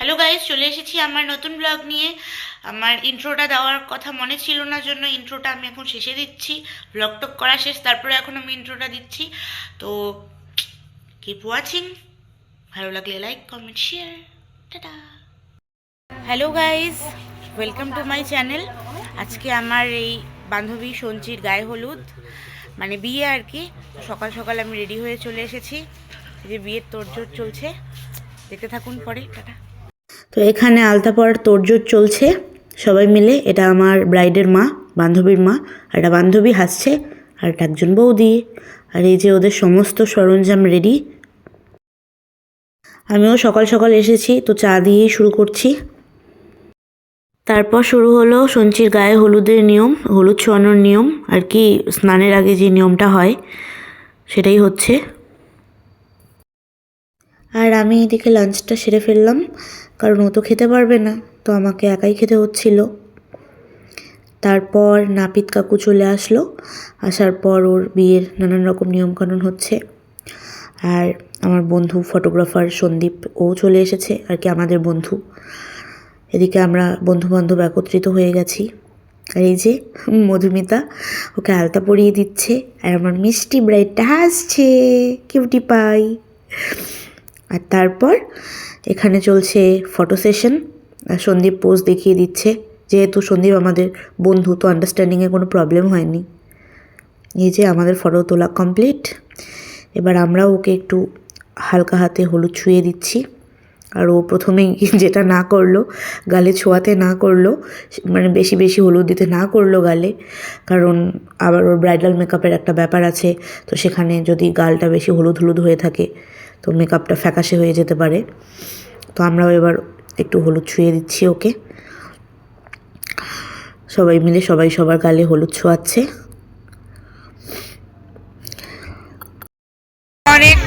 Hello guys, চলে এসেছি আমার নতুন ব্লগ নিয়ে। আমার ইন্ট্রোটা দেওয়ার কথা মনে ছিল না, জন্য ইন্ট্রোটা আমি এখন শেষে দিচ্ছি। ব্লগ টক করা শেষ, তারপরে এখন আমি ইন্ট্রোটা দিচ্ছি। তো কিপ ওয়াচিং, ভালো লাগলে like comment share. Tata. Hello guys, welcome to my channel. আজকে আমার এই বান্ধবী সঞ্চির গায়ে হলুদ, মানে বিয়ে আর কি। সকাল সকাল আমি রেডি হয়ে চলে এসেছি, যে বিয়ের তোড়জোড় চলছে, দেখতে থাকুন পরে। টাটা। তো এখানে আলতা পরার তোড়জোড় চলছে সবাই মিলে। এটা আমার ব্রাইডের মা, বান্ধবীর মা। আর একটা বান্ধবী হাসছে, আর একটা একজন বৌদি। আর এই যে ওদের সমস্ত সরঞ্জাম রেডি। আমিও সকাল সকাল এসেছি, তো চা দিয়েই শুরু করছি। তারপর শুরু হলো সঞ্চির গায়ে হলুদের নিয়ম, হলুদ ছোঁয়ানোর নিয়ম আর কি। স্নানের আগে যে নিয়মটা হয় সেটাই হচ্ছে। আর আমি এদিকে লাঞ্চটা সেরে ফেললাম, কারণ ও তো খেতে পারবে না, তো আমাকে একাই খেতে হচ্ছিল। তারপর নাপিত কাকু চলে আসলো। আসার পর ওর বিয়ের নানান রকম নিয়মকানুন হচ্ছে। আর আমার বন্ধু ফটোগ্রাফার সন্দীপ, ও চলে এসেছে আর কি, আমাদের বন্ধু। এদিকে আমরা বন্ধুবান্ধব একত্রিত হয়ে গেছি। আর এই যে মধুমিতা, ওকে আলতা পরিয়ে দিচ্ছে। আর আমার মিষ্টি ব্রাইডটা হাসছে, কিউটি পাই। আর তারপর এখানে চলছে ফটো সেশন। সন্দীপ পোজ দেখিয়ে দিচ্ছে, যেহেতু সন্দীপ আমাদের বন্ধু, তো আন্ডারস্ট্যান্ডিংয়ে কোনো প্রবলেম হয়নি। এই যে আমাদের ফটো তোলা কমপ্লিট। এবার আমরাও ওকে একটু হালকা হাতে হলুদ ছুঁয়ে দিচ্ছি। আর ও প্রথমেই যেটা না করলো, গালে ছোঁয়াতে না করলো, মানে বেশি বেশি হলুদ দিতে না করলো গালে, কারণ আবার ওর ব্রাইডাল মেকআপের একটা ব্যাপার আছে। তো সেখানে যদি গালটা বেশি হলুদ হলুদ হয়ে থাকে, তো মেকআপটা ফ্যাকাশে হয়ে যেতে পারে। তো আমরাও এবার একটু হলুদ ছুঁয়ে দিচ্ছি ওকে। সবাই মিলে সবাই সবার গালে হলুদ ছোঁয়াচ্ছে। অনেক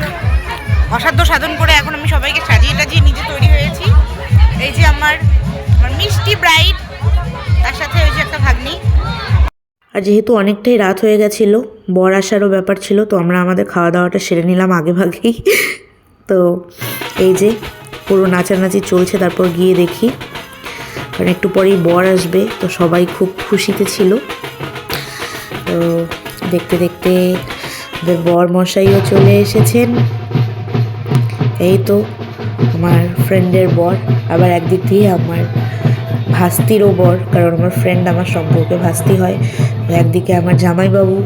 অসাধ্য সাধন করে এখন আমি সবাইকে সাজিয়ে টাজিয়ে নিজে তৈরি হয়েছি। এই যে আমার মিষ্টি ব্রাইড, তার সাথে ওই যে একটা ভাগ্নি। আর যেহেতু অনেকটাই রাত হয়ে গেছিলো, বর আসারও ব্যাপার ছিল, তো আমরা আমাদের খাওয়া দাওয়াটা সেরে নিলাম আগে ভাগেই। তো এই যে পুরো নাচানাচি চলছে। তারপর গিয়ে দেখি, কারণ একটু পরেই বর আসবে, তো সবাই খুব খুশিতে ছিল। তো দেখতে দেখতে ওদের বর মশাইও চলে এসেছেন। এই তো আমার ফ্রেন্ডের বর, আবার একদিক দিয়ে আমার ভাস্তিরও বর, কারণ আমার ফ্রেন্ড আমার সম্পর্কে ভাস্তি হয়। একদিকে আমার জামাইবাবু,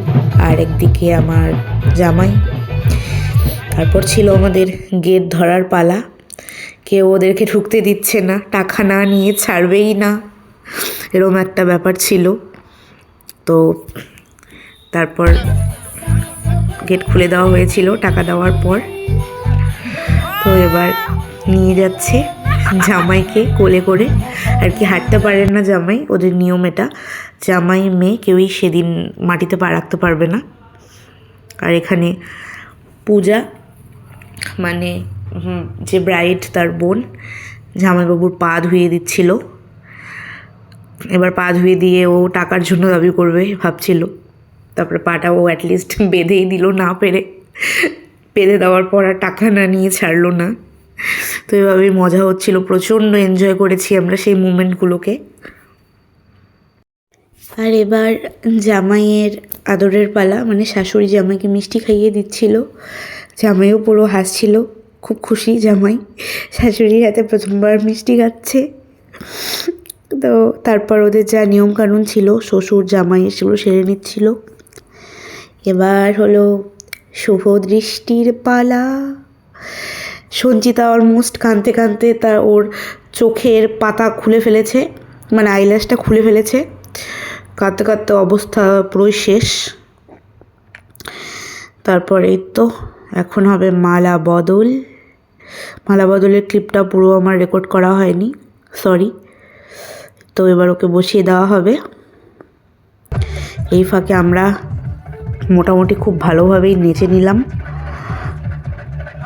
আর একদিকে আমার জামাই। তারপর ছিল আমাদের গেট ধরার পালা। কেউ ওদেরকে ঢুকতে দিচ্ছে না, টাকা না নিয়ে ছাড়বেই না, এরকম একটা ব্যাপার ছিল। তো তারপর গেট খুলে দেওয়া হয়েছিল টাকা দেওয়ার পর। তো এবার নিয়ে যাচ্ছে জামাইকে কোলে করে আর কি। হাঁটতে পারেন না জামাই, ওদের নিয়ম এটা। জামাই মেয়ে কেউই সেদিন মাটিতে পা রাখতে পারবে না। আর এখানে পূজা, মানে যে ব্রাইড তার বোন, জামাইবাবুর পা ধুয়ে দিচ্ছিল। এবার পা ধুয়ে দিয়ে ও টাকার জন্য দাবি করবে ভাবছিল। তারপরে পাটা ও অ্যাটলিস্ট বেঁধেই দিল, না পেরে। বেঁধে দেওয়ার পর আর টাকা না নিয়ে ছাড়লো না। তো এভাবেই মজা হচ্ছিল, প্রচণ্ড এনজয় করেছি আমরা সেই মুমেন্টগুলোকে। আর এবার জামাইয়ের আদরের পালা, মানে শাশুড়ি জামাইকে মিষ্টি খাইয়ে দিচ্ছিল। জামাইও পুরো হাসছিল, খুব খুশি জামাই, শাশুড়ির হাতে প্রথমবার মিষ্টি খাচ্ছে। তো তারপর ওদের যা নিয়মকানুন ছিল, শ্বশুর জামাই সেগুলো সেরে নিচ্ছিল। এবার হলো শুভ দৃষ্টির পালা। সঞ্চিতা অলমোস্ট কাঁদতে কাঁদতে ওর চোখের পাতা খুলে ফেলেছে, মানে আইল্যাশটা খুলে ফেলেছে। কাঁদতে কাঁদতে অবস্থা পুরোই শেষ। তারপর এই তো এখন হবে মালা বদল। মালা বদলের ক্লিপটা পুরো আমার রেকর্ড করা হয়নি, সরি। তো এবার ওকে বসিয়ে দেওয়া হবে। এই ফাঁকে আমরা মোটামুটি খুব ভালোভাবেই নেচে নিলাম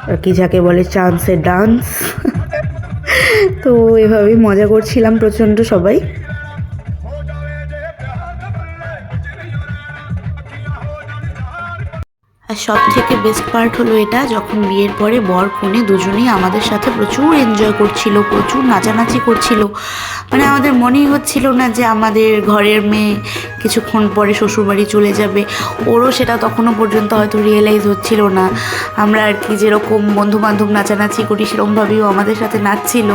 আর কি, যাকে বলে চান্সের ডান্স। তো এভাবেই মজা করছিলাম প্রচণ্ড সবাই। আর সব থেকে বেস্ট পার্ট হলো এটা, যখন বিয়ের পরে বর কনে দুজনেই আমাদের সাথে প্রচুর এনজয় করছিল, প্রচুর নাচানাচি করছিল। মানে আমাদের মনেই হচ্ছিল না যে আমাদের ঘরের মেয়ে কিছুক্ষণ পরে শ্বশুরবাড়ি চলে যাবে। ওরও সেটা তখনও পর্যন্ত হয়তো রিয়েলাইজ হচ্ছিল না। আমরা আর কি যেরকম বন্ধুবান্ধব নাচানাচি করি সেরকমভাবেও আমাদের সাথে নাচছিল।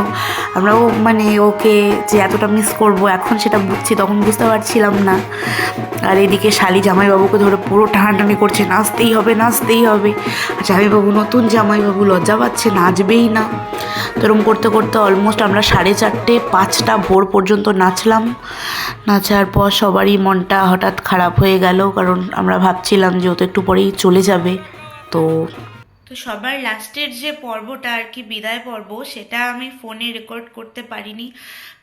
আমরাও মানে ওকে যে এতটা মিস করব এখন সেটা বুঝছি, তখন বুঝতে পারছিলাম না। আর এদিকে শালি জামাইবাবুকে ধরে পুরো টানাটানি করছে, নাচতেই হবে নাচতেই হবে। আর জামাইবাবু নতুন জামাইবাবু লজ্জা পাচ্ছে, নাচবেই না। তো এরকম করতে করতে অলমোস্ট আমরা 4:30 5টা ভোর পর্যন্ত নাচলাম। নাচার পর সবারই মনটা হঠাৎ খারাপ হয়ে গেল, কারণ আমরা ভাবছিলাম যে ও তো একটু পরেই চলে যাবে। তো সবার লাস্টের যে পর্বটা আর কি, বিদায় পর্ব, সেটা আমি ফোনে রেকর্ড করতে পারিনি,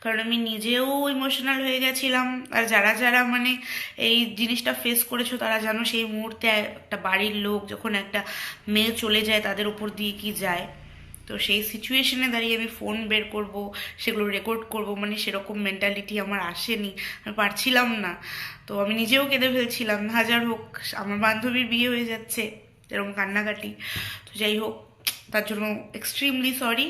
কারণ আমি নিজেও ইমোশনাল হয়ে গেছিলাম। আর যারা যারা মানে এই জিনিসটা ফেস করেছো তারা জানো সেই মুহূর্তে একটা বাড়ির লোক যখন একটা মেয়ে চলে যায় তাদের উপর দিয়ে কি যায়। তো সেই সিচুয়েশনে দাঁড়িয়ে আমি ফোন বের করব, সেগুলো রেকর্ড করব, মানে সেরকম মেন্টালিটি আমার আসেনি, আমি পারছিলাম না। তো আমি নিজেও কেঁদে ফেলছিলাম। হাজার হোক আমার বান্ধবীর বিয়ে হয়ে যাচ্ছে, এরকম কান্নাকাটি। তো যাই হোক, তার জন্য এক্সট্রিমলি সরি।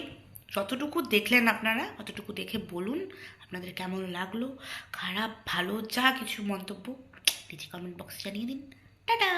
যতটুকু দেখলেন আপনারা অতটুকু দেখে বলুন আপনাদের কেমন লাগলো, খারাপ ভালো যা কিছু মন্তব্য নিচে কমেন্ট বক্সে জানিয়ে দিন। টাটা।